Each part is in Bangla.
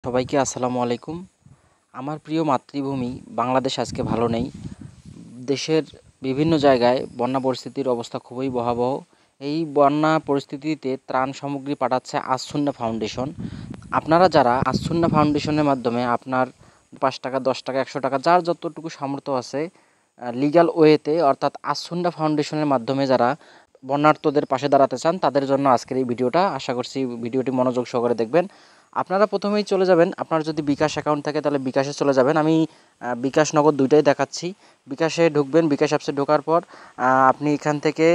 সবাইকে আসসালামু আলাইকুম। আমার প্রিয় মাতৃভূমি বাংলাদেশ আজকে ভালো নেই। দেশের বিভিন্ন জায়গায় বন্যা পরিস্থিতির অবস্থা খুবই ভয়াবহ। এই বন্যা পরিস্থিতিতে ত্রাণ সামগ্রী পাঠাচ্ছে আসসুন্না ফাউন্ডেশন। আপনারা যারা আসসুন্না ফাউন্ডেশনের মাধ্যমে আপনার ৫ টাকা, ১০ টাকা, ১০০ টাকা যার যতটুকু সামর্থ্য আছে লিগ্যাল ওয়েতে অর্থাৎ আসসুন্না ফাউন্ডেশনের মাধ্যমে যারা বন্যার্তদের পাশে দাঁড়াতে চান তাদের জন্য আজকের এই ভিডিওটা। আশা করছি ভিডিওটি মনোযোগ সহকারে দেখবেন। আপনারা প্রথমেই চলে যাবেন, আপনার যদি বিকাশ অ্যাকাউন্ট থাকে তাহলে বিকাশে চলে যাবেন। আমি বিকাশ নগদ দুইটাই দেখাচ্ছি। বিকাশে ঢুকবেন, বিকাশ অ্যাপসে ঢোকার পর আপনি এখান থেকে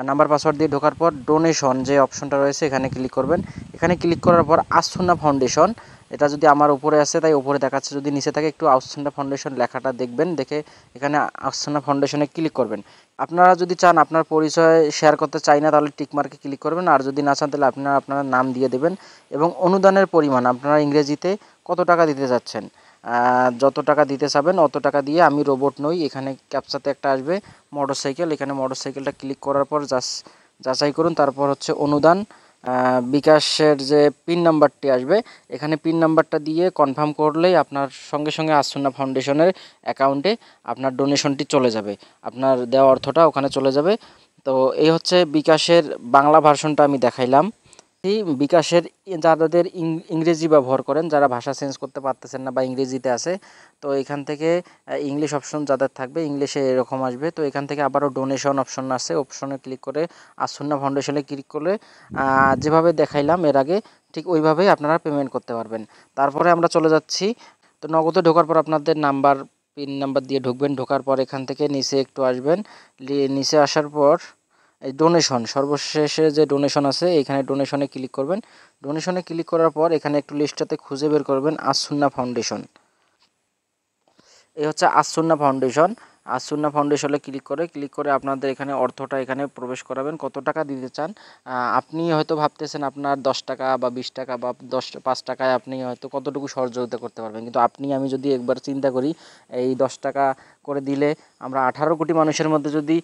নাম্বার পাসওয়ার্ড দিয়ে ঢোকার পর ডোনেশন যে অপশনটা রয়েছে এখানে ক্লিক করবেন। এখানে ক্লিক করার পর আসসুন্না ফাউন্ডেশন, এটা যদি আমার উপরে আছে তাই উপরে দেখাচ্ছে, যদি নিচে থাকে একটু আসসুন্না ফাউন্ডেশন লেখাটা দেখবেন, দেখে এখানে আসসুন্না ফাউন্ডেশনে ক্লিক করবেন। আপনারা যদি চান আপনার পরিচয় শেয়ার করতে চাই না তাহলে টিকমার্কে ক্লিক করবেন, আর যদি না চান তাহলে আপনারা আপনার নাম দিয়ে দেবেন এবং অনুদানের পরিমাণ আপনারা ইংরেজিতে কত টাকা দিতে যাচ্ছেন, যত টাকা দিতে চাবেন অত টাকা দিয়ে। আমি রোবট নই, এখানে ক্যাপচাতে একটা আসবে মোটরসাইকেল, এখানে মোটরসাইকেলটা ক্লিক করার পর যাচাই করুন, তারপর হচ্ছে অনুদান বিকাশের যে পিন নাম্বারটি আসবে এখানে পিন নাম্বারটা দিয়ে কনফার্ম করলেই আপনার সঙ্গে সঙ্গে আসসুন্না ফাউন্ডেশনের অ্যাকাউন্টে আপনার ডোনেশনটি চলে যাবে, আপনার দেওয়া অর্থটা ওখানে চলে যাবে। তো এই হচ্ছে বিকাশের বাংলা ভার্সনটা আমি দেখাইলাম। এই বিকাশের যাদের ইংরেজি ব্যবহার করেন, যারা ভাষা চেঞ্জ করতে পারতেছেন না বা ইংরেজিতে আছে, তো এখান থেকে ইংলিশ অপশন যাদের থাকবে ইংলিশে এরকম আসবে। তো এখান থেকে আবারও ডোনেশন অপশন আছে, অপশনে ক্লিক করে আসসুন্না ফাউন্ডেশনে ক্লিক করলে যেভাবে দেখাইলাম এর আগে ঠিক ওইভাবেই আপনারা পেমেন্ট করতে পারবেন। তারপরে আমরা চলে যাচ্ছি। তো নগদে ঢোকার পর আপনাদের নাম্বার পিন নাম্বার দিয়ে ঢুকবেন, ঢোকার পর এখান থেকে নিচে একটু আসবেন, নিচে আসার পর এই ডোনেশন সর্বশেষে যে ডোনেশন আছে এখানে ডোনেশনে ক্লিক করবেন। ডোনেশনে ক্লিক করার পর এখানে একটু লিস্টটাতে খুঁজে বের করবেন আসসুন্না ফাউন্ডেশন। এই হচ্ছে আসসুন্না ফাউন্ডেশন। আসসুন্না ফাউন্ডেশনে ক্লিক করে আপনাদের এখানে অর্থটা এখানে প্রবেশ করাবেন, কত টাকা দিতে চান। আপনি হয়তো ভাবতেছেন আপনার ১০ টাকা বা ২০ টাকা বা ৫ টাকায় আপনি হয়তো কতটুকু সহযোগিতা করতে পারবেন, কিন্তু আমি যদি একবার চিন্তা করি এই ১০ টাকা করে দিলে আমরা ১৮ কোটি মানুষের মধ্যে যদি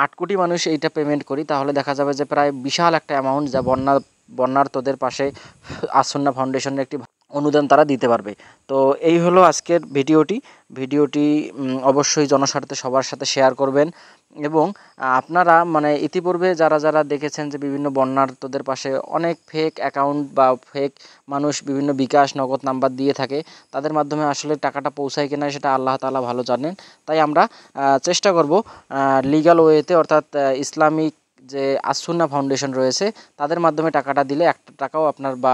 ৮ কোটি মানুষ এইটা পেমেন্ট করি তাহলে দেখা যাবে যে প্রায় বিশাল একটা অ্যামাউন্ট যা বন্যার্তদের পাশে আসসুন্না ফাউন্ডেশনের একটি অনুদান তারা দিতে পারবে। তো এই হলো আজকের ভিডিওটি অবশ্যই জনস্বার্থে সবার সাথে শেয়ার করবেন এবং আপনারা মানে ইতিপূর্বে যারা দেখেছেন যে বিভিন্ন বন্যার্তদের পাশে অনেক ফেক অ্যাকাউন্ট বা ফেক মানুষ বিভিন্ন বিকাশ নগদ নাম্বার দিয়ে থাকে, তাদের মাধ্যমে আসলে টাকাটা পৌঁছায় কিনা সেটা আল্লাহ তাআলা ভালো জানেন। তাই আমরা চেষ্টা করব লিগ্যাল ওয়েতে অর্থাৎ ইসলামিক যে আসসুন্না ফাউন্ডেশন রয়েছে তাদের মাধ্যমে টাকাটা দিলে একটা টাকাও আপনার বা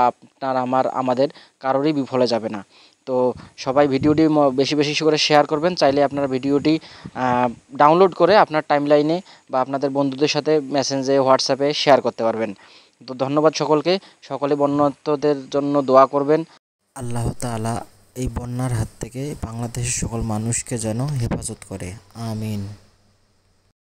আমাদের কারোরই বিফলে যাবে না। তো সবাই ভিডিওটি বেশি বেশি করে শেয়ার করবেন। চাইলে আপনারা ভিডিওটি ডাউনলোড করে আপনার টাইমলাইনে বা আপনাদের বন্ধুদের সাথে মেসেঞ্জে হোয়াটসঅ্যাপে শেয়ার করতে পারবেন। তো ধন্যবাদ সকলকে, সকলে বন্যার্তদের জন্য দোয়া করবেন। আল্লাহ তাআলা এই বন্যার হাত থেকে বাংলাদেশের সকল মানুষকে যেন হেফাজত করে, আমিন।